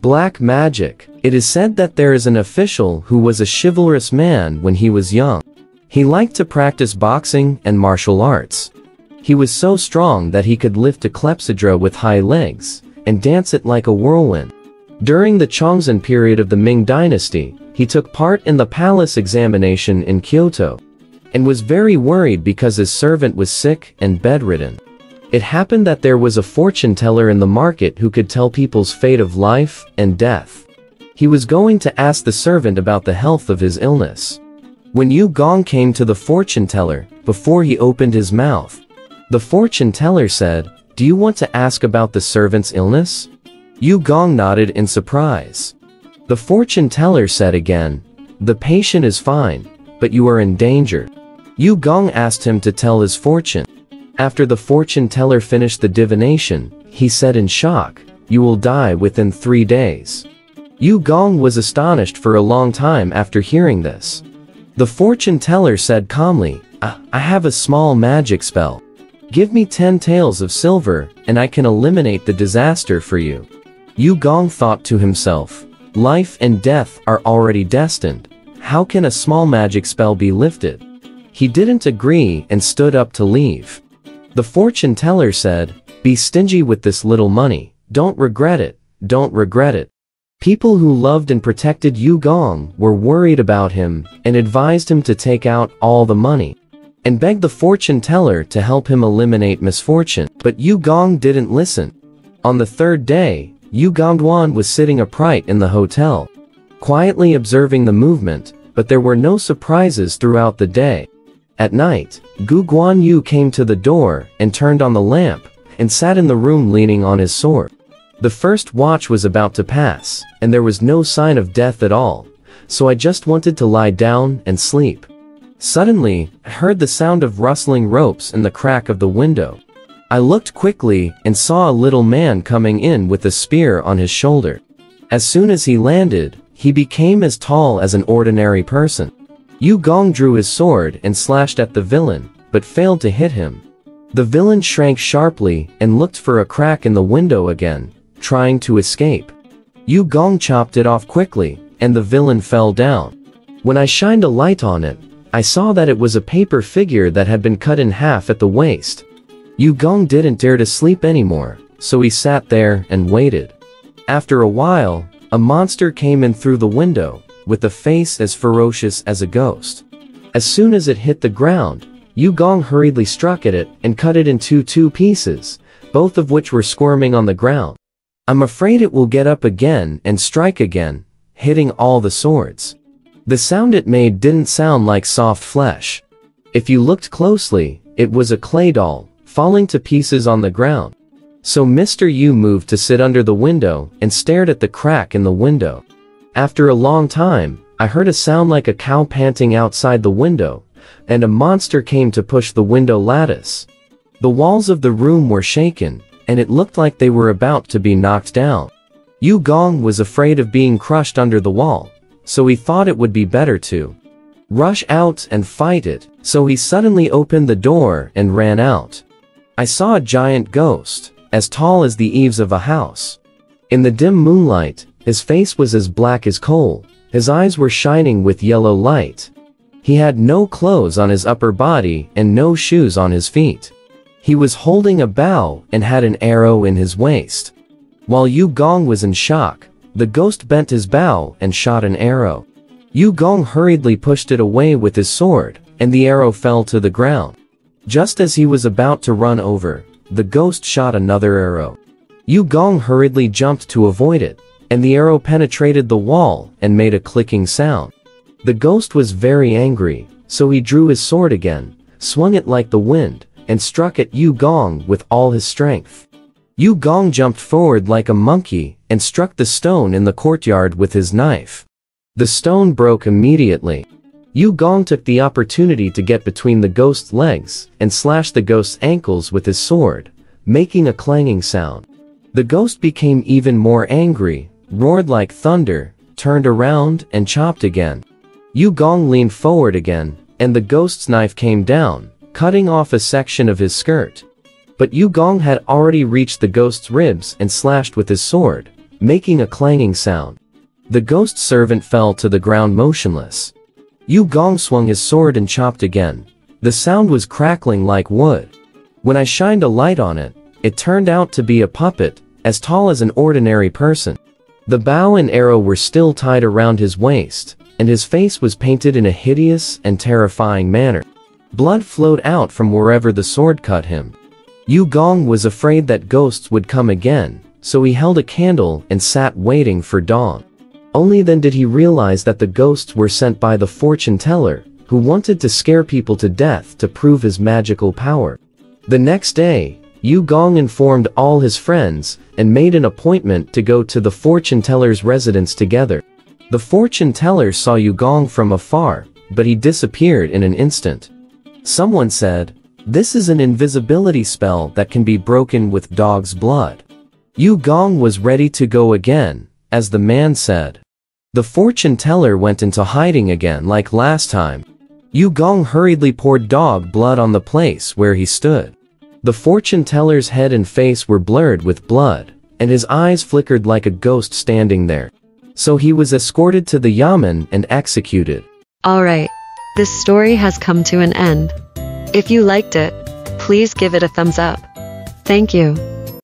Black magic. It is said that there is an official who was a chivalrous man when he was young. He liked to practice boxing and martial arts. He was so strong that he could lift a clepsydra with high legs and dance it like a whirlwind. During the Chongzhen period of the Ming dynasty, he took part in the palace examination in Kyoto and was very worried because his servant was sick and bedridden. It happened that there was a fortune teller in the market who could tell people's fate of life and death. He was going to ask the servant about the health of his illness. When Yu Gong came to the fortune teller, before he opened his mouth, the fortune teller said, "Do you want to ask about the servant's illness?" Yu Gong nodded in surprise. The fortune teller said again, "The patient is fine, but you are in danger." Yu Gong asked him to tell his fortune. After the fortune teller finished the divination, he said in shock, "You will die within 3 days." Yu Gong was astonished for a long time after hearing this. The fortune teller said calmly, I have a small magic spell. Give me 10 taels of silver, and I can eliminate the disaster for you." Yu Gong thought to himself, life and death are already destined. How can a small magic spell be lifted? He didn't agree and stood up to leave. The fortune teller said, "Be stingy with this little money. Don't regret it. Don't regret it." People who loved and protected Yu Gong were worried about him and advised him to take out all the money and begged the fortune teller to help him eliminate misfortune. But Yu Gong didn't listen. On the 3rd day, Yu Gongduan was sitting upright in the hotel, quietly observing the movement, but there were no surprises throughout the day. At night, Gu Guanyu came to the door and turned on the lamp and sat in the room leaning on his sword. The first watch was about to pass, and there was no sign of death at all, so I just wanted to lie down and sleep. Suddenly, I heard the sound of rustling ropes in the crack of the window. I looked quickly and saw a little man coming in with a spear on his shoulder. As soon as he landed, he became as tall as an ordinary person. Yu Gong drew his sword and slashed at the villain, but failed to hit him. The villain shrank sharply and looked for a crack in the window again, trying to escape. Yu Gong chopped it off quickly, and the villain fell down. When I shined a light on it, I saw that it was a paper figure that had been cut in half at the waist. Yu Gong didn't dare to sleep anymore, so he sat there and waited. After a while, a monster came in through the window, with a face as ferocious as a ghost. As soon as it hit the ground, Yu Gong hurriedly struck at it and cut it into 2 pieces, both of which were squirming on the ground. I'm afraid it will get up again and strike again, hitting all the swords. The sound it made didn't sound like soft flesh. If you looked closely, it was a clay doll, falling to pieces on the ground. So Mr. Yu moved to sit under the window and stared at the crack in the window. After a long time, I heard a sound like a cow panting outside the window, and a monster came to push the window lattice. The walls of the room were shaken, and it looked like they were about to be knocked down. Yu Gong was afraid of being crushed under the wall, so he thought it would be better to rush out and fight it, so he suddenly opened the door and ran out. I saw a giant ghost, as tall as the eaves of a house. In the dim moonlight, his face was as black as coal, his eyes were shining with yellow light. He had no clothes on his upper body and no shoes on his feet. He was holding a bow and had an arrow in his waist. While Yu Gong was in shock, the ghost bent his bow and shot an arrow. Yu Gong hurriedly pushed it away with his sword, and the arrow fell to the ground. Just as he was about to run over, the ghost shot another arrow. Yu Gong hurriedly jumped to avoid it, and the arrow penetrated the wall and made a clicking sound. The ghost was very angry, so he drew his sword again, swung it like the wind, and struck at Yu Gong with all his strength. Yu Gong jumped forward like a monkey and struck the stone in the courtyard with his knife. The stone broke immediately. Yu Gong took the opportunity to get between the ghost's legs and slashed the ghost's ankles with his sword, making a clanging sound. The ghost became even more angry, roared like thunder, turned around and chopped again. Yu Gong leaned forward again, and the ghost's knife came down, cutting off a section of his skirt. But Yu Gong had already reached the ghost's ribs and slashed with his sword, making a clanging sound. The ghost servant fell to the ground motionless. Yu Gong swung his sword and chopped again. The sound was crackling like wood. When I shined a light on it, it turned out to be a puppet, as tall as an ordinary person. The bow and arrow were still tied around his waist, and his face was painted in a hideous and terrifying manner. Blood flowed out from wherever the sword cut him. Yu Gong was afraid that ghosts would come again, so he held a candle and sat waiting for dawn. Only then did he realize that the ghosts were sent by the fortune teller, who wanted to scare people to death to prove his magical power. The next day, Yu Gong informed all his friends, and made an appointment to go to the fortune teller's residence together. The fortune teller saw Yu Gong from afar, but he disappeared in an instant. Someone said, "This is an invisibility spell that can be broken with dog's blood." Yu Gong was ready to go again, as the man said. The fortune teller went into hiding again like last time. Yu Gong hurriedly poured dog blood on the place where he stood. The fortune teller's head and face were blurred with blood, and his eyes flickered like a ghost standing there. So he was escorted to the yamen and executed. Alright, this story has come to an end. If you liked it, please give it a thumbs up. Thank you.